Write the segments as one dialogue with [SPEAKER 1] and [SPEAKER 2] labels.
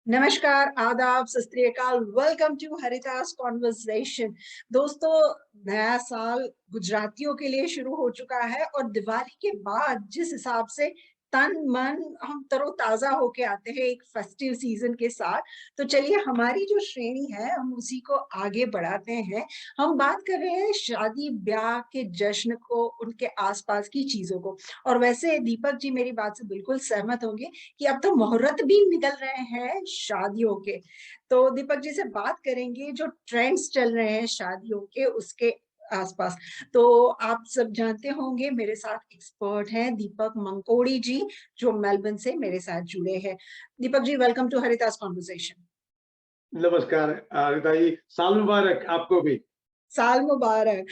[SPEAKER 1] नमस्कार, आदाब, सत श्री अकाल। Welcome to Haritas conversation. दोस्तों, नया साल गुजरातियों के लिए शुरू हो चुका है और दिवाली के बाद जिस हिसाब से तन मन हम तरोताजा होके आते हैं एक फेस्टिव सीजन के साथ, तो चलिए हमारी जो श्रेणी है हम उसी को आगे बढ़ाते हैं। हम बात कर रहे हैं शादी ब्याह के जश्न को, उनके आसपास की चीजों को। और वैसे दीपक जी मेरी बात से बिल्कुल सहमत होंगे कि अब तो मुहूर्त भी निकल रहे हैं शादियों के। तो दीपक जी से बात करेंगे जो ट्रेंड्स चल रहे हैं शादियों के उसके आसपास। तो आप सब जानते होंगे मेरे साथ एक्सपर्ट हैं दीपक मंकोड़ी जी, जो मेलबर्न से मेरे साथ जुड़े हैं। Deepak ji, welcome to Haritas conversation.
[SPEAKER 2] नमस्कार रिता जी, साल मुबारक आपको भी।
[SPEAKER 1] साल मुबारक।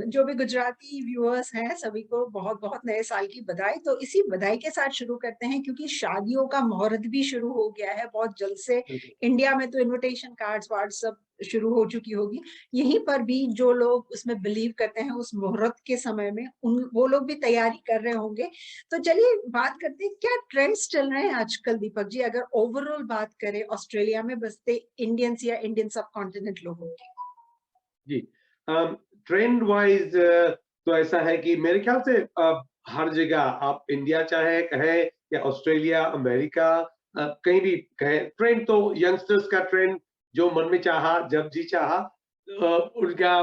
[SPEAKER 1] जो भी गुजराती व्यूअर्स हैं सभी को बहुत बहुत नए साल की बधाई। तो इसी बधाई के साथ शुरू करते हैं क्योंकि शादियों का मुहूर्त भी शुरू हो गया है बहुत जल्द से। इंडिया में तो इनविटेशन कार्ड्स वार्ड सब शुरू हो चुकी होगी। यहीं पर भी जो लोग उसमें बिलीव करते हैं उस मुहूर्त के समय में उन वो लोग भी तैयारी कर रहे होंगे। तो चलिए बात करते हैं क्या ट्रेंड्स चल रहे हैं आजकल दीपक जी, अगर ओवरऑल बात करें ऑस्ट्रेलिया में बसते इंडियंस या इंडियन सब कॉन्टिनेंट लोगों की।
[SPEAKER 2] जी, ट्रेंड वाइज तो ऐसा है कि मेरे ख्याल से हर जगह आप इंडिया चाहे कहें या ऑस्ट्रेलिया अमेरिका, कहीं भी कहें, ट्रेंड तो यंगस्टर्स का ट्रेंड जो मन में चाहा जब जी चाहा उनका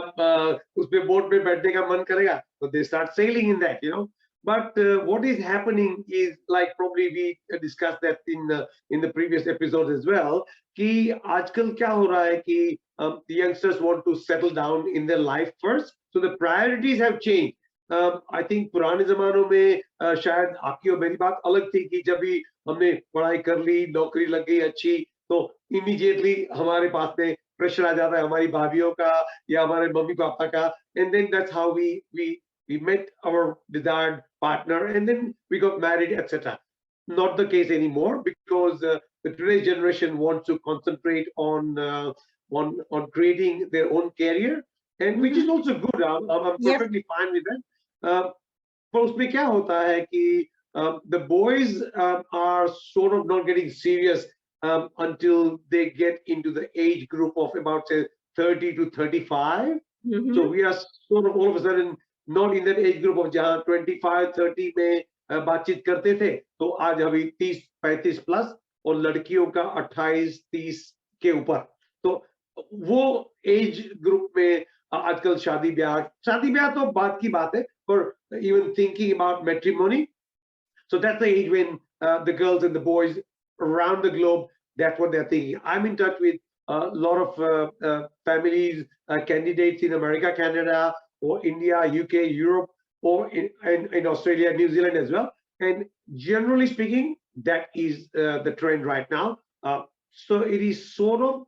[SPEAKER 2] उस पे बोट में बैठने का मन करेगा तो they start selling in that but what is happening is like probably we discussed that in the previous episode as well कि आजकल क्या हो रहा है कि the youngsters want to settle down in their life first, so the priorities have changed. I think पुराने जमानों में शायद आपकी और मेरी बात अलग थी कि जब भी हमने पढ़ाई कर ली, नौकरी लग गई अच्छी, तो इमीडिएटली हमारे पास में प्रेशर आ जाता है हमारी भाभीियों का या हमारे मम्मी पापा का, and then that's how we met our desired partner and then we got married, etc. Not the case anymore because the today's generation wants to concentrate on creating their own career, and which is also good. I'm
[SPEAKER 1] Yep.
[SPEAKER 2] perfectly fine with that. पर उसमें क्या होता है कि the boys are sort of not getting serious until they get into the age group of about say 30 to 35. So we are sort of all of a sudden not in that age group of जहाँ 25-30 में बातचीत करते थे, तो आज अभी 30-35 plus और लड़कियों का 28-30 के ऊपर। तो वो एज ग्रुप में आजकल शादी ब्याह तो बात की बात है, पर even thinking about matrimony, so that's the age when the girls and the boys around the globe, that's what they're thinking. I'm in touch with a lot of families, candidates in America, Canada, or India, UK, Europe, or in Australia, New Zealand as well. And generally speaking, that is the trend right now. So it is sort of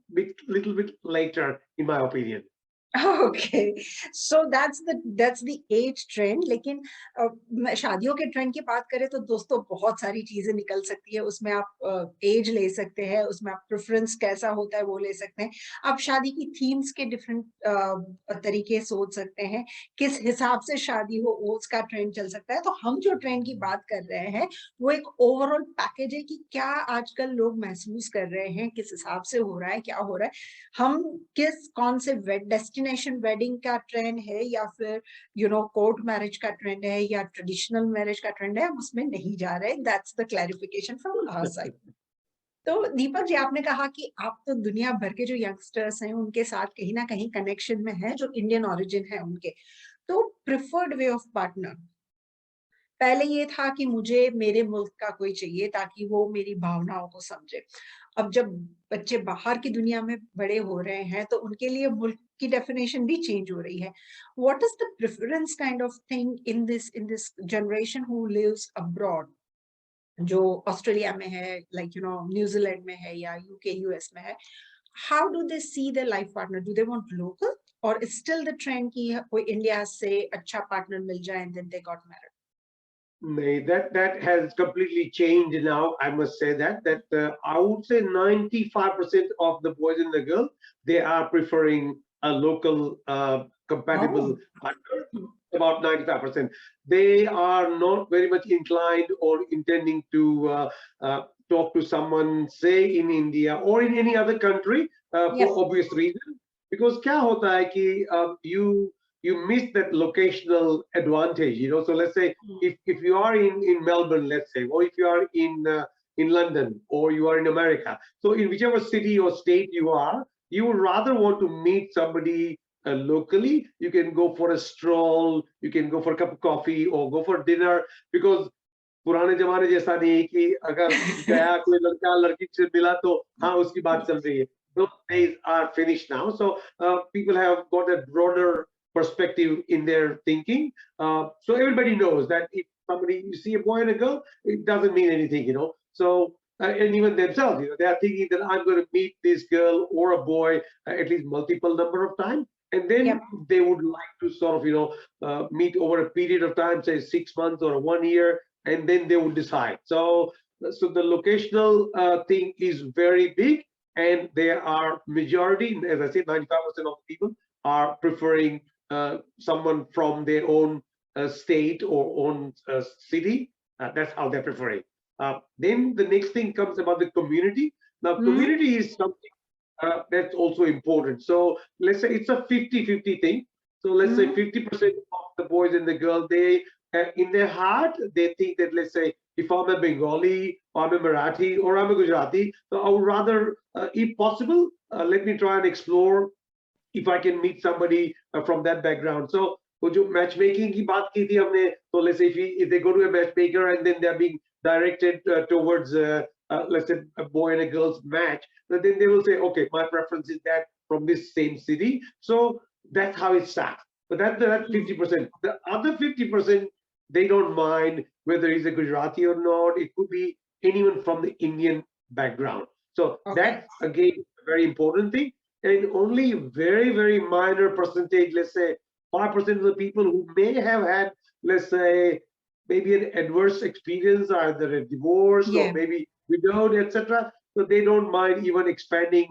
[SPEAKER 2] little bit later, in my opinion.
[SPEAKER 1] Okay, so that's the age trend. लेकिन शादियों के trend की बात करें तो दोस्तों बहुत सारी चीजें निकल सकती है उसमें। आप एज ले सकते हैं, उसमें आप प्रेफरेंस कैसा होता है वो ले सकते हैं। आप शादी की थीम्स के डिफरेंट तरीके सोच सकते हैं, किस हिसाब से शादी हो वो उसका ट्रेंड चल सकता है। तो हम जो ट्रेंड की बात कर रहे हैं वो एक ओवरऑल पैकेज है कि क्या आजकल लोग महसूस कर रहे हैं, किस हिसाब से हो रहा है, क्या हो रहा है। हम कौन से डेस्टिनेशन वेडिंग का ट्रेंड है या फिर कोर्ट मैरिज का ट्रेंड है या ट्रेडिशनल मैरिज का ट्रेंड है, हम उसमें नहीं जा रहे। That's the clarification from our side. तो दीपक जी, आपने कहा कि आप तो दुनिया भर के जो यंगस्टर्स हैं उनके साथ कहीं ना कहीं कनेक्शन में है, जो इंडियन ओरिजिन है उनके। तो प्रिफर्ड वे ऑफ पार्टनर, पहले ये था कि मुझे मेरे मुल्क का कोई चाहिए ताकि वो मेरी भावनाओं को समझे। अब जब बच्चे बाहर की दुनिया में बड़े हो रहे हैं तो उनके लिए मुल्क की डेफिनेशन भी चेंज हो रही है। What is the preference kind of thing in this generation who lives abroad, जो ऑस्ट्रेलिया में है, लाइक न्यूजीलैंड में है या यूके यूएस में है। How do they see the life partner? Do they want local और स्टिल द ट्रेंड की कोई इंडिया से अच्छा पार्टनर मिल जाए and then they got married?
[SPEAKER 2] That has completely changed now. I must say that I would say 95% of the boys and the girls, they are preferring a local compatible
[SPEAKER 1] Oh.
[SPEAKER 2] partner. About 95%. They are not very much inclined or intending to talk to someone, say in India or in any other country,
[SPEAKER 1] Yes.
[SPEAKER 2] for obvious reason. Because क्या होता है कि you miss that locational advantage, you know. So let's say if you are in Melbourne, let's say, or if you are in London, or you are in America, so in whichever city or state you are, you would rather want to meet somebody locally. You can go for a stroll, you can go for a cup of coffee or go for dinner, because पुराने जमाने जैसा नहीं है कि अगर गया कोई लड़का लड़की से मिला तो हाँ उसकी बात चल रही है. Those days are finished now. So people have got a broader perspective in their thinking. So everybody knows that if somebody, you see a boy and a girl, it doesn't mean anything, you know. So and even themselves, you know, they are thinking that I'm going to meet this girl or a boy at least multiple number of times, and then
[SPEAKER 1] Yep.
[SPEAKER 2] they would like to sort of, you know, meet over a period of time, say 6 months or 1 year, and then they would decide. So the locational thing is very big, and there are majority, as I said, 95% of people are preferring someone from their own state or own city. That's how they're preferring. Then the next thing comes about the community. Now, community is something that's also important. So let's say it's a 50-50 thing. So let's say 50% of the boys and the girls, they in their heart, they think that, let's say, if I'm a Bengali, or I'm a Marathi, or I'm a Gujarati, so I would rather, if possible, let me try and explore if I can meet somebody from that background. So वो जो matchmaking की बात की थी हमने, so let's say if they go to a matchmaker and then they're being directed towards let's say a boy and a girl's match, then they will say, okay, my preference is that from this same city. So that's how it starts. But that's 50%. The other 50%, they don't mind whether he's a Gujarati or not. It could be anyone from the Indian background. So that's again a very important thing. And only very, very minor percentage, let's say 5% of the people who may have had, let's say, maybe an adverse experience, either a divorce or maybe widowed, etc. So they don't mind even expanding,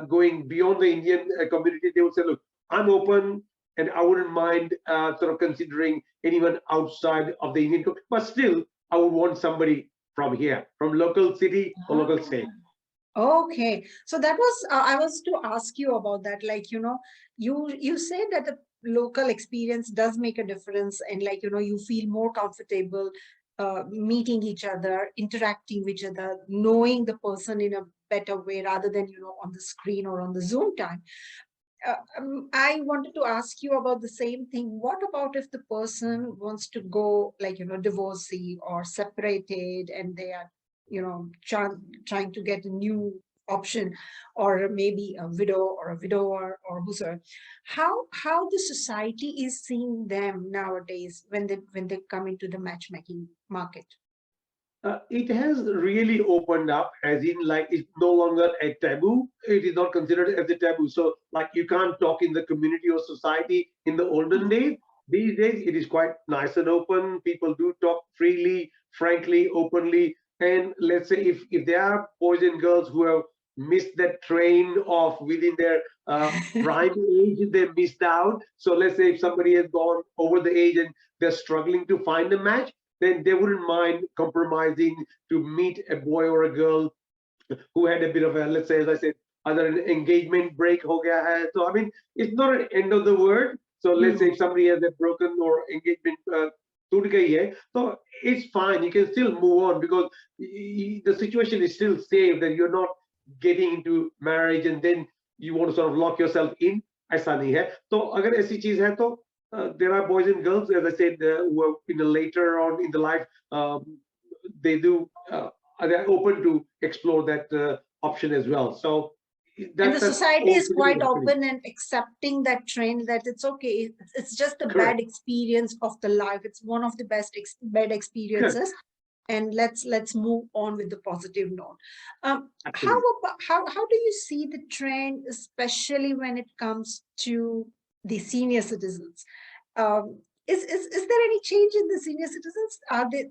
[SPEAKER 2] going beyond the Indian community. They would say, look, I'm open, and I wouldn't mind sort of considering anyone outside of the Indian community, but still, I would want somebody from here, from local city or local state.
[SPEAKER 1] Okay, so that was I was to ask you about that. Like, you know, you say that the local experience does make a difference, and like, you know, you feel more comfortable meeting each other, interacting with each other, knowing the person in a better way rather than, you know, on the screen or on the Zoom time. I wanted to ask you about the same thing. What about if the person wants to go, like, you know, divorcee or separated, and they are, you know, trying to get a new option, or maybe a widow or a widower or whosoever? How the society is seeing them nowadays when they come into the matchmaking market?
[SPEAKER 2] It has really opened up, as in, like, it's no longer a taboo. It is not considered as a taboo. So, like, you can't talk in the community or society in the olden days. These days, it is quite nice and open. People do talk freely, frankly, openly. And let's say if there are boys and girls who have missed that train of within their prime age, they missed out. So let's say if somebody has gone over the age and they're struggling to find a match, then they wouldn't mind compromising to meet a boy or a girl who had a bit of a, let's say, as I said, either an engagement break ho gaya hai. So I mean, it's not an end of the world. So let's say if somebody has a broken or engagement toot gayi hai, so it's fine. You can still move on, because the situation is still safe, that you're not getting into marriage and then you want to sort of lock yourself in. ऐसा नहीं है. तो अगर ऐसी चीज है तो there are boys and girls, as I said, who are in the later on in the life, they're open to explore that option as well. So
[SPEAKER 1] and the society is quite open and accepting that trend, that it's okay. It's just a bad experience of the life. It's one of the bad experiences. And let's move on with the positive note. How do you see the trend, especially when it comes to the senior citizens? Is there any change in the senior citizens? Are they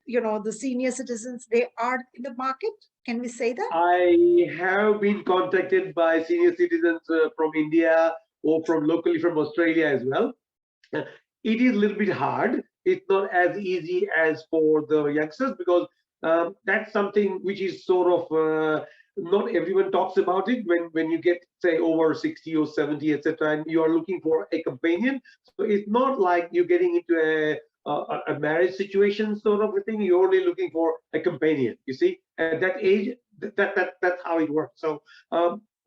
[SPEAKER 1] you know, the senior citizens, they are in the market? Can we say that?
[SPEAKER 2] I have been contacted by senior citizens from India or from locally from Australia as well. It is a little bit hard. It's not as easy as for the youngsters, because That's something which is sort of not everyone talks about it when you get say over 60 or 70, etc., and you are looking for a companion. So it's not like you're getting into a marriage situation sort of a thing. You're only looking for a companion. You see, at that age, that's how it works. So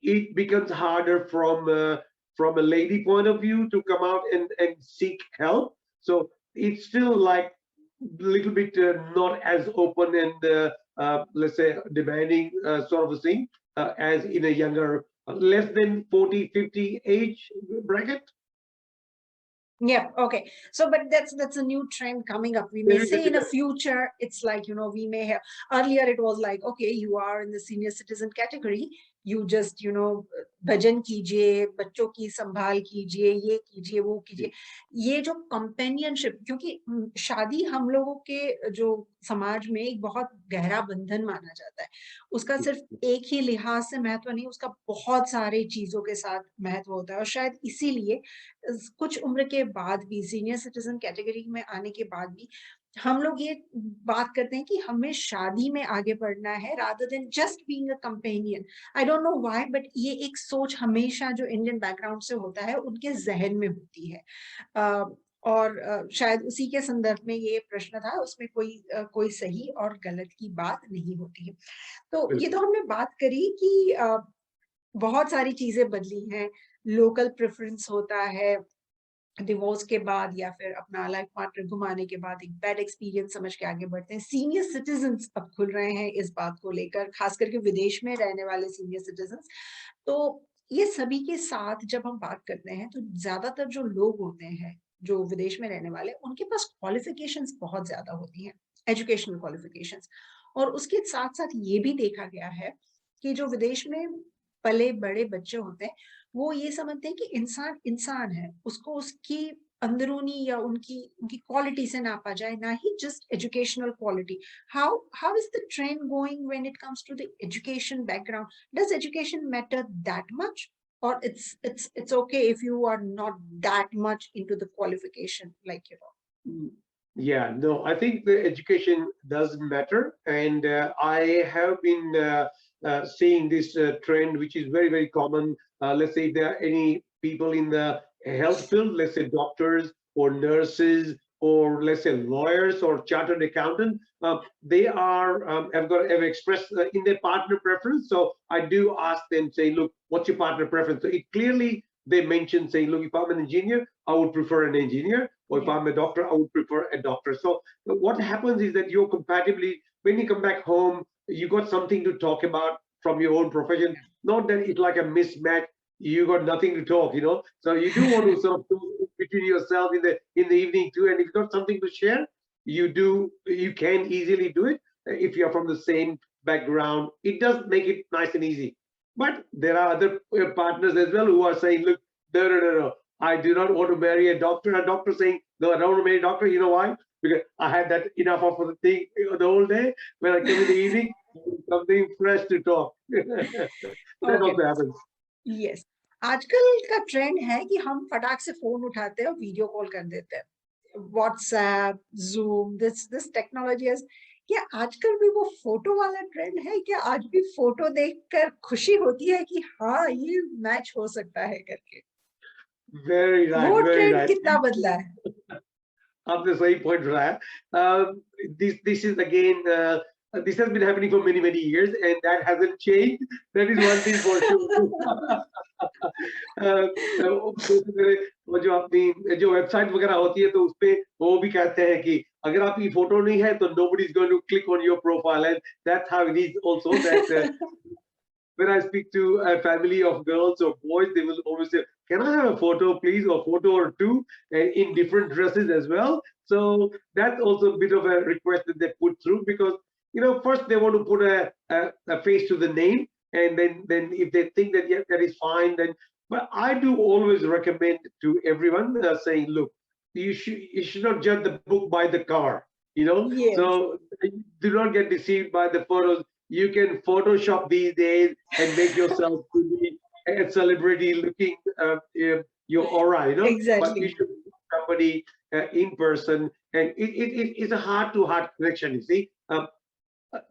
[SPEAKER 2] it becomes harder from a lady point of view to come out and seek help. So it's still like a little bit not as open and let's say demanding sort of a thing as in a younger, less than 40, 50 age bracket.
[SPEAKER 1] Yeah, okay. So, but that's a new trend coming up. We may
[SPEAKER 2] Very
[SPEAKER 1] say in a
[SPEAKER 2] difficult.
[SPEAKER 1] future, it's like, we may have, earlier it was like, okay, you are in the senior citizen category, you just, भजन कीजिए, बच्चों की संभाल कीजिए, ये कीजिए, वो कीजिए। ये जो कंपेनियनशिप, क्योंकि शादी हम लोगों के जो समाज में एक बहुत गहरा बंधन माना जाता है। उसका सिर्फ एक ही लिहाज से महत्व नहीं, उसका बहुत सारे चीज़ों के साथ महत्व होता है, और शायद इसीलिए कुछ उम्र के बाद भी, सीनियर सिटीजन कैटेगरी में आने के बाद भी, हम लोग ये बात करते हैं कि हमें शादी में आगे बढ़ना है rather than just being a companion. I don't know why, but ये एक सोच हमेशा जो इंडियन बैकग्राउंड से होता है उनके जहन में होती है। और शायद उसी के संदर्भ में ये प्रश्न था, उसमें कोई सही और गलत की बात नहीं होती है। तो ये तो हमने बात करी कि बहुत सारी चीजें बदली हैं, लोकल प्रेफरेंस होता है डिवोर्स के बाद, या फिर अपना लाइफ पार्टनर घुमाने के बाद एक बैड एक्सपीरियंस समझ के आगे बढ़ते हैं। सीनियर सिटीजन्स अब खुल रहे हैं इस बात को लेकर, खास करके विदेश में रहने वाले सीनियर सिटीजन्स। तो ये सभी के साथ जब हम बात करते हैं, तो ज्यादातर जो लोग होते हैं जो विदेश में रहने वाले, उनके पास क्वालिफिकेशंस बहुत ज्यादा होती हैं, एजुकेशनल क्वालिफिकेशंस। और उसके साथ साथ ये भी देखा गया है कि जो विदेश में पले बड़े बच्चे होते हैं, वो ये समझते हैं कि इंसान इंसान है, उसको उसकी अंदरूनी या उनकी उनकी क्वालिटी से नापा जाए, ना ही just educational quality. How is the trend going when it comes to the education background? Does education matter that much, or it's okay if you are not that much into the qualification, like
[SPEAKER 2] Yeah, no, I think the education does matter, and I have been seeing this trend, which is very, very common. Let's say if there are any people in the health field, let's say doctors or nurses, or let's say lawyers or chartered accountant, they are have expressed in their partner preference. So I do ask them, say, look, what's your partner preference? So it clearly they mention, saying, look, if I'm an engineer, I would prefer an engineer, or if I'm a doctor, I would prefer a doctor. So what happens is that you're compatibly, when you come back home, you got something to talk about from your own profession. Not that it's like a mismatch, you got nothing to talk, you know. So you do want to sort of do between yourself in the evening too, and if you've got something to share, you can easily do it if you're from the same background. It does make it nice and easy. But there are other partners as well who are saying, look, no, I do not want to marry a doctor. A doctor saying, no, I don't want to marry a doctor. You know why? Because I had that enough of the thing the whole day. When I come in the evening, something fresh to talk. That
[SPEAKER 1] Okay.
[SPEAKER 2] also happens.
[SPEAKER 1] Yes. आजकल का trend है कि हम फटाक से phone उठाते हैं और वीडियो कॉल कर देते हैं। व्हाट्सएप, जूम, दिस टेक्नोलॉजी है। क्या आजकल भी वो फोटो वाला ट्रेंड है? क्या आज भी फोटो देखकर खुशी होती है कि हाँ, ये मैच हो सकता है करके?
[SPEAKER 2] Very right,
[SPEAKER 1] वो
[SPEAKER 2] very
[SPEAKER 1] ट्रेंड
[SPEAKER 2] right.
[SPEAKER 1] कितना बदला है?
[SPEAKER 2] आपने सही पॉइंट उठाया. This is again this has been happening for many years and that hasn't changed. That is one thing for sure. वो जो अपनी जो वेबसाइट वगैरह होती है तो उसपे वो भी कहते हैं कि अगर आपकी फोटो नहीं है तो nobody is going to click on your profile, and that's how it is also that when I speak to a family of girls or boys, they will always say, "Can I have a photo, please, or photo or two, in different dresses as well?" So that's also a bit of a request that they put through because first they want to put a face to the name, and then if they think that yeah, that is fine, then. But I do always recommend to everyone saying, look, you should not judge the book by the cover.
[SPEAKER 1] Yes.
[SPEAKER 2] So do not get deceived by the photos. You can Photoshop these days and make yourself to be a celebrity looking your aura, But
[SPEAKER 1] Exactly.
[SPEAKER 2] you should meet somebody in person, and it's a heart-to-heart connection. You see,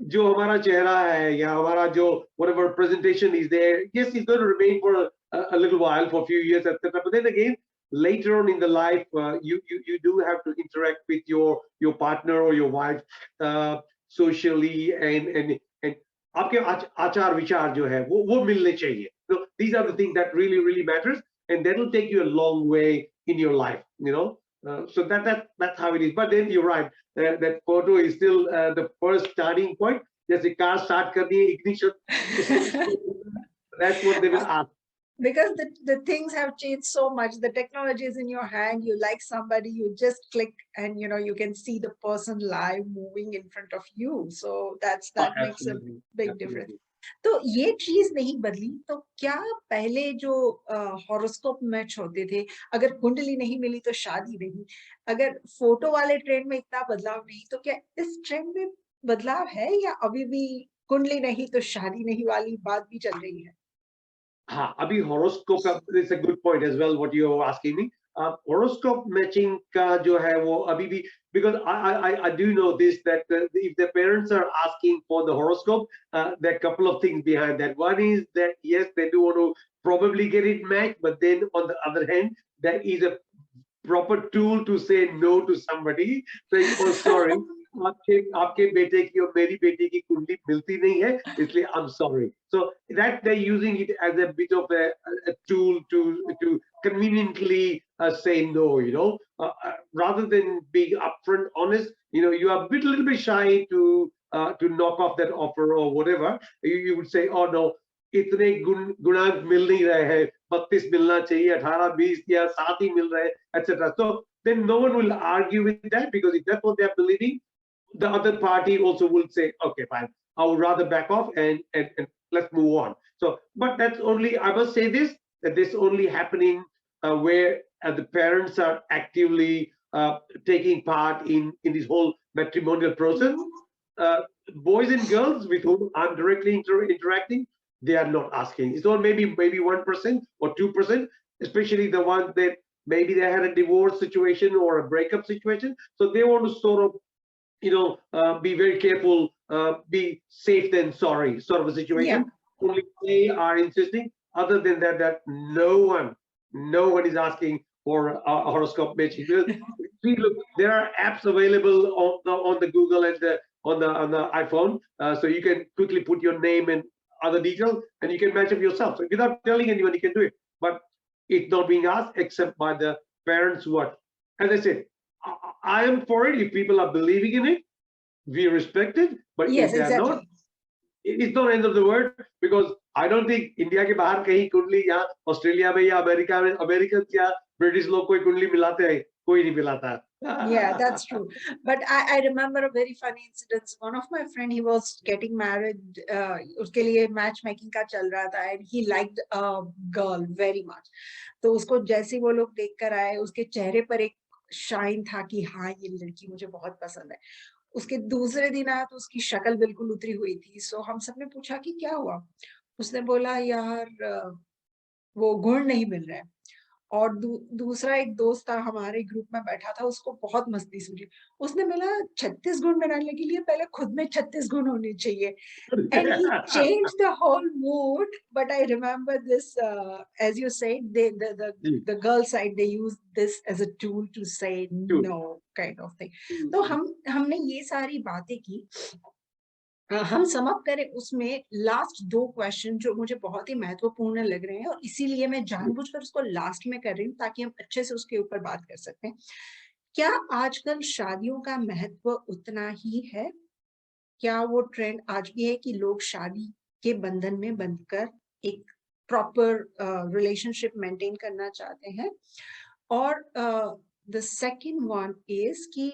[SPEAKER 2] जो हमारा चेहरा है या हमारा जो whatever presentation is there, yes, it's going to remain for a little while, for a few years, etc. But then again, later on in the life, you do have to interact with your partner or your wife socially, and आपके आचार विचार जो है वो मिलने चाहिए. So these are the things that really matters, and that will take you a long way in your life, you know. So that's how it is. But then you're right. That photo is still the first starting point. जैसे car start करनी है, ignition. That's what they will ask.
[SPEAKER 1] Because the things have changed so much. The technology is in your hand. You like somebody, you just click, and you can see the person live moving in front of you. So that makes a
[SPEAKER 2] Absolutely,
[SPEAKER 1] big difference.
[SPEAKER 2] absolutely.
[SPEAKER 1] तो ये चीज नहीं बदली, तो क्या पहले जो horoscope match होते थे, अगर कुंडली नहीं मिली तो शादी नहीं, अगर फोटो वाले ट्रेंड में इतना बदलाव नहीं, तो क्या इस ट्रेंड में बदलाव है, या अभी भी कुंडली नहीं तो शादी नहीं वाली बात भी चल रही है?
[SPEAKER 2] हाँ, अभी horoscope का it's a good point as well what you are asking me. Horoscope matching का जो है वो अभी भी, because I do know this, that if the parents are asking for the horoscope, there are a couple of things behind that. One is that yes, they do want to probably get it matched, but then on the other hand, there is a proper tool to say no to somebody, saying, oh sorry, आपके आपके बेटे की और मेरी बेटी की कुंडली मिलती नहीं है, इसलिए I'm sorry. So that they're using it as a bit of a tool to conveniently say no, you know, rather than being upfront honest. You know, you are a little bit shy to knock off that offer or whatever. You would say, oh no, इतने गुणांक मिल नहीं रहे हैं, 32 मिलना चाहिए, 18 20 या 7 ही मिल रहे हैं, etc. So then no one will argue with that, because if that's what they're believing, the other party also will say, okay, fine, I would rather back off and let's move on. So, but that's only, I must say this, that this only happening where the parents are actively taking part in this whole matrimonial process. Boys and girls with whom I'm directly interacting, they are not asking. It's all maybe 1% or 2%, especially the ones that maybe they had a divorce situation or a breakup situation. So they want to sort of, you know, be very careful, be safe than sorry sort of a situation.
[SPEAKER 1] Yeah.
[SPEAKER 2] Only they are insisting. Other than that, no one is asking for a horoscope matching. See, look, there are apps available on the Google and on the iPhone, so you can quickly put your name and other details, and you can match up yourself. So without telling anyone, you can do it. But it's not being asked except by the parents who are, as I said, I am for it. If people are believing in it, we respect it. But
[SPEAKER 1] Yes,
[SPEAKER 2] if they are
[SPEAKER 1] exactly.
[SPEAKER 2] not, it's not end of the world, because I don't think India के बाहर कहीं कुंडली या Australia में या America में, American या British लोग कोई कुंडली मिलाते हैं? कोई नहीं मिलाता.
[SPEAKER 1] Yeah, that's true. But I remember a very funny incident. One of my friend, he was getting married. उसके लिए matchmaking का चल रहा था, and he liked a girl very much. तो उसको जैसे ही वो लोग देख कर आए, उसके चेहरे पर एक शाइन था कि हाँ, ये लड़की मुझे बहुत पसंद है. उसके दूसरे दिन आया तो उसकी शक्ल बिल्कुल उतरी हुई थी. सो हम सबने पूछा कि क्या हुआ? उसने बोला, यार वो गुण नहीं मिल रहे हैं. और दूसरा एक दोस्त था, हमारे ग्रुप में बैठा था, उसको बहुत मस्ती सूझी. उसने बोला, 36 गुण बनाने के लिए पहले खुद में 36 गुण होने चाहिए. And he changed the whole mood. But I remember this, as you said, the girl side, they use this as a tool to say no, kind of thing. तो हमने ये सारी बातें की. हम समअप करें उसमें लास्ट 2 क्वेश्चन जो मुझे बहुत ही महत्वपूर्ण लग रहे हैं, और इसीलिए मैं जानबूझकर उसको लास्ट में कर रही हूँ, ताकि हम अच्छे से उसके ऊपर बात कर सकते हैं. क्या आजकल शादियों का महत्व उतना ही है? क्या वो ट्रेंड आज भी है कि लोग शादी के बंधन में बंधकर एक प्रॉपर रिलेशनशिप मेंटेन करना चाहते हैं? और द सेकंड वन इज कि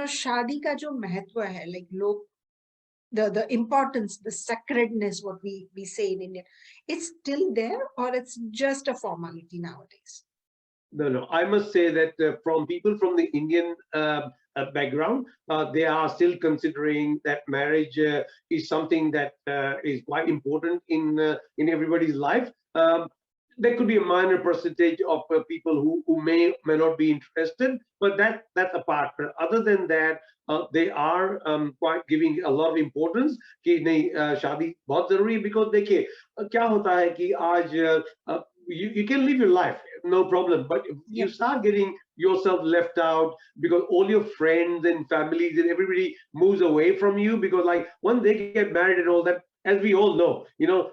[SPEAKER 1] शादी का जो महत्व है, लाइक लोग, the importance, the sacredness, what we say in India, it's still there, or it's just a formality nowadays?
[SPEAKER 2] No. I must say that from people from the Indian background, they are still considering that marriage is something that is quite important in everybody's life. there could be a minor percentage of people who may not be interested, but that's apart. But other than that, they are quite giving a lot of importance कि नहीं शादी बहुत जरूरी है, because देखिए क्या होता है कि आज you can live your life no problem, but if you
[SPEAKER 1] Yep.
[SPEAKER 2] start getting yourself left out because all your friends and families and everybody moves away from you, because like when they get married and all that, as we all know,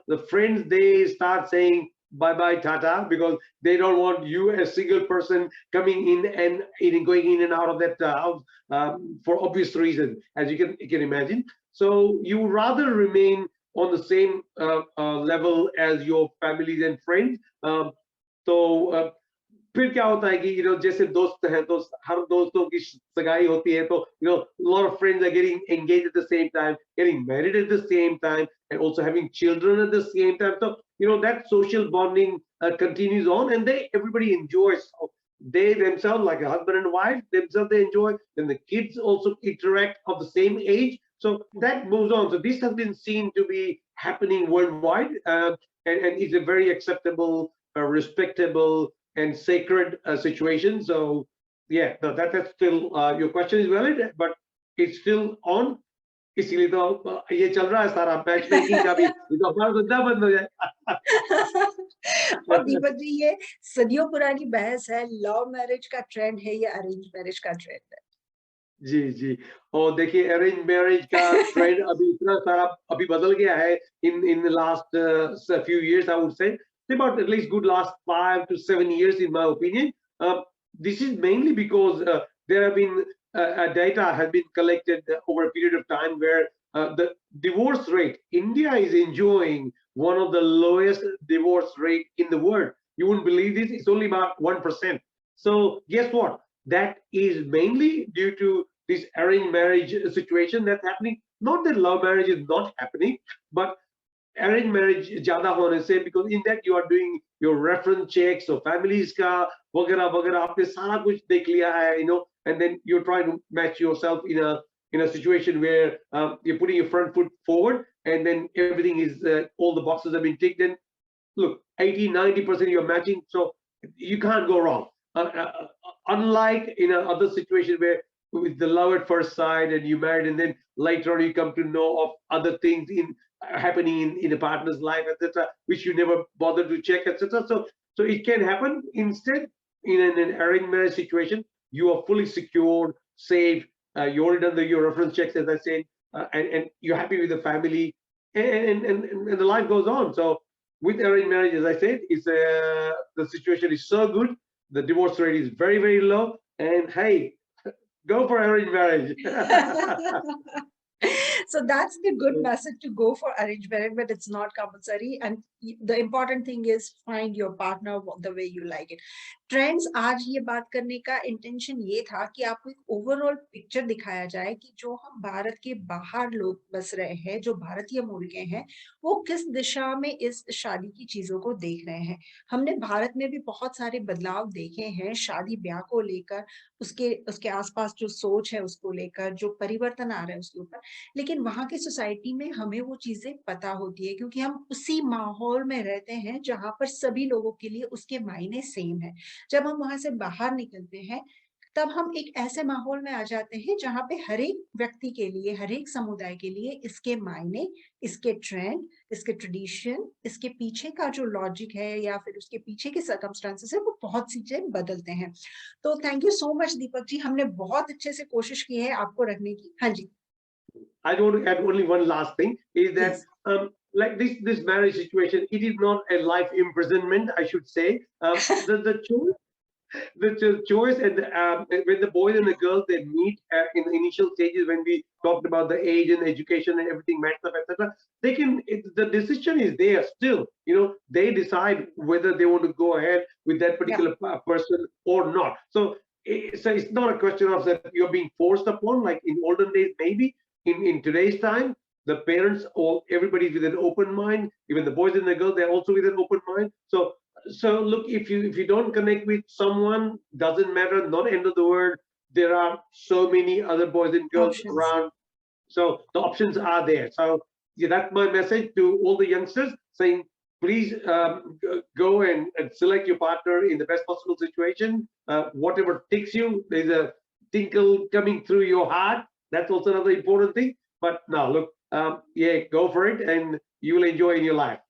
[SPEAKER 2] the friends, they start saying bye bye tata, because they don't want you a single person coming in and going in and out of that house, for obvious reasons, as you can imagine. So you rather remain on the same level as your families and friends. तो फिर क्या होता है कि जैसे दोस्त हैं तो हर दोस्तों की सगाई होती है, तो lot of friends are getting engaged at the same time, getting married at the same time, and also having children at the same time. So that social bonding continues on, and everybody enjoys. They themselves, like a husband and wife themselves, they enjoy. Then the kids also interact of the same age, so that moves on. So this has been seen to be happening worldwide, and it's a very acceptable, respectable, and sacred situation. So yeah, no, that's still your question is valid, but it's still on. इसीलिए तो ये चल रहा है सारा match making का भी, ये तो हमारा धंधा बंद हो जाए।
[SPEAKER 1] और दीपक जी, ये सदियों पुरानी बहस है, लव मैरिज का ट्रेंड है या अरेंज मैरिज का ट्रेंड है?
[SPEAKER 2] जी, जी। और देखिए अरेंज मैरिज का ट्रेंड अभी इतना सारा अभी बदल गया है in the last few years, I would say. About at least good last 5 to 7 years, in my opinion. This is mainly because there have been data has been collected over a period of time where the divorce rate, India is enjoying one of the lowest divorce rate in the world. You wouldn't believe this, it's only about 1%. So guess what? That is mainly due to this arranged marriage situation that's happening. Not that love marriage is not happening, but arranged marriage ज्यादा होने से, because in that you are doing your reference checks, so families का वगैरह वगैरह आपने सारा कुछ देख लिया है, and then you're trying to match yourself in a situation where you're putting your front foot forward, and then everything is all the boxes have been ticked. And look, 80-90% you're matching, so you can't go wrong. Unlike in other situation where with the love at first sight and you married, and then later on you come to know of other things happening in a partner's life, etc., which you never bothered to check, etc. So it can happen. Instead, in an arranged marriage situation, you are fully secured, safe. You already done your reference checks, as I said, and you're happy with the family, and the life goes on. So with arranged marriage, as I said, the situation is so good. The divorce rate is very, very low. And hey, go for arranged marriage.
[SPEAKER 1] So that's the good message, to go for arranged marriage, but it's not compulsory. And the important thing is find your partner the way you like it. Trends, आज ये बात करने का intention ये था कि आपको एक ओवरऑल पिक्चर दिखाया जाए कि जो हम भारत के बाहर लोग बस रहे हैं, जो भारतीय मूल के हैं, वो किस दिशा में इस शादी की चीजों को देख रहे हैं। हमने भारत में भी बहुत सारे बदलाव देखे हैं शादी ब्याह को लेकर, उसके आसपास जो सोच है उसको लेकर, जो परिवर्तन आ रहा है उसके ऊपर। लेकिन वहाँ की सोसाइटी में हमें वो चीजें पता होती है, क्योंकि हम उसी माहौल में रहते हैं जहाँ पर सभी लोगों के लिए उसके मायने सेम है। जब हम वहां से बाहर निकलते हैं, तब हम एक ऐसे माहौल में आ जाते हैं जहाँ पे हर एक व्यक्ति के लिए, हर एक समुदाय के लिए इसके मायने, इसके ट्रेंड, इसके ट्रेडिशन, इसके पीछे का जो लॉजिक है या फिर उसके पीछे के सर्कमस्टांसेस है, वो बहुत चीजें बदलते हैं। तो thank you so much Deepak जी, हमने बहुत अच्छे से कोशिश की है आपको रखने की। हाँ जी,
[SPEAKER 2] I want to add only one last thing, is that
[SPEAKER 1] please.
[SPEAKER 2] like this marriage situation, it is not a life imprisonment, I should say. The choice and when the boys and the girls, they meet in the initial stages, when we talked about the age and education and everything matched up, etc., the decision is there still. They decide whether they want to go ahead with that
[SPEAKER 1] Yeah.
[SPEAKER 2] particular person or not. So it's not a question of that you're being forced upon, like in olden days. Maybe in today's time, the parents or everybody's with an open mind, even the boys and the girls, they're also with an open mind. So look, if you don't connect with someone, doesn't matter, not end of the world. There are so many other boys and girls
[SPEAKER 1] Options.
[SPEAKER 2] around, so the options are there. So yeah, that's my message to all the youngsters, saying please go and select your partner in the best possible situation. Whatever ticks you, there's a tinkle coming through your heart. That's also another important thing. But now, look, yeah, go for it, and you will enjoy in your life.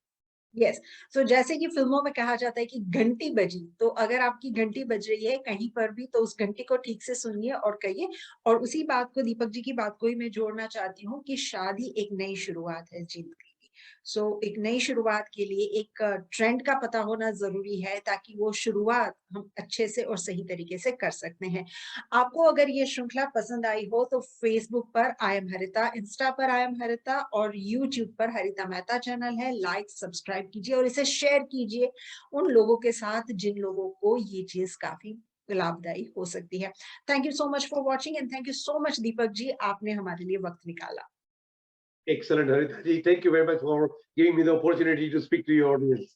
[SPEAKER 1] Yes, so जैसे कि फ़िल्मों में कहा जाता है कि घंटी बजी, तो अगर आपकी घंटी बज रही है कहीं पर भी तो उस घंटी को ठीक से सुनिए और कहिए। और उसी बात को, दीपक जी की बात को ही मैं जोड़ना चाहती हूँ कि शादी एक नई शुरुआत है ज़िंदगी की। सो एक नई शुरुआत के लिए एक ट्रेंड का पता होना ज़रूरी है ताकि वो शुरुआत हम अच्छे से और सही तरीके से कर सकते हैं। आपको अगर ये श्रृंखला पसंद आई हो तो फ़ेसबुक पर आई एम हरिता, इंस्टा पर आई एम हरिता और यूट्यूब पर हरिता मेहता चैनल है। लाइक, सब्सक्राइब कीजिए और इसे शेयर कीजिए उन लोगों के साथ जिन लोगों को ये चीज़ काफ़ी लाभदायी हो सकती है। Thank you so much for watching and thank you so much Deepak ji, आपने हमारे लिए वक़्त निकाला।
[SPEAKER 2] Excellent, Harita ji. Thank you very much for giving me the opportunity to speak to your audience.